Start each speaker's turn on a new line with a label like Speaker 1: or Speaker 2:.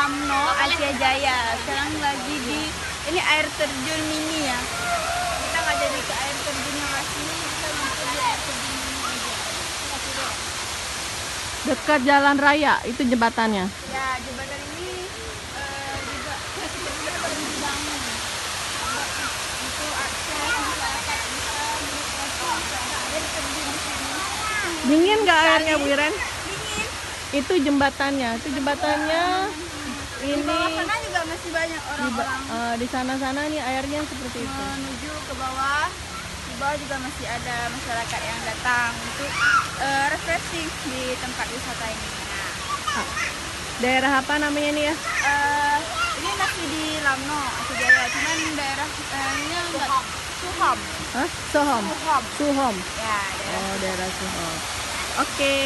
Speaker 1: Lamno, Asia Jaya. Sekarang lagi di ini air terjun mini ya. Kita nggak jadi ke air terjun yang asli, kita mampir di air terjun mini aja. Kasih deh.
Speaker 2: Dekat jalan raya itu jembatannya.
Speaker 1: Ya, jembatan ini juga baru dibangun. Untuk akses masyarakat bisa menikmati air terjun di sini.
Speaker 2: Dingin nggak airnya, Bu Iren?
Speaker 1: Dingin.
Speaker 2: Itu jembatannya. Itu jembatannya.
Speaker 1: Di
Speaker 2: Ini
Speaker 1: bawah sana juga masih banyak orang-orang
Speaker 2: di sana-sana nih airnya seperti itu.
Speaker 1: menuju ke bawah. Di bawah juga masih ada masyarakat yang datang untuk refreshing di tempat wisata ini. Nah,
Speaker 2: Daerah apa namanya nih ya?
Speaker 1: ini masih di Lamno, Asia Jaya. Cuman daerahnya enggak Suhom.
Speaker 2: Hah? Sohom.
Speaker 1: Suhom.
Speaker 2: Suhom.
Speaker 1: Ya, daerah
Speaker 2: Oh, daerah Suhom. Oke.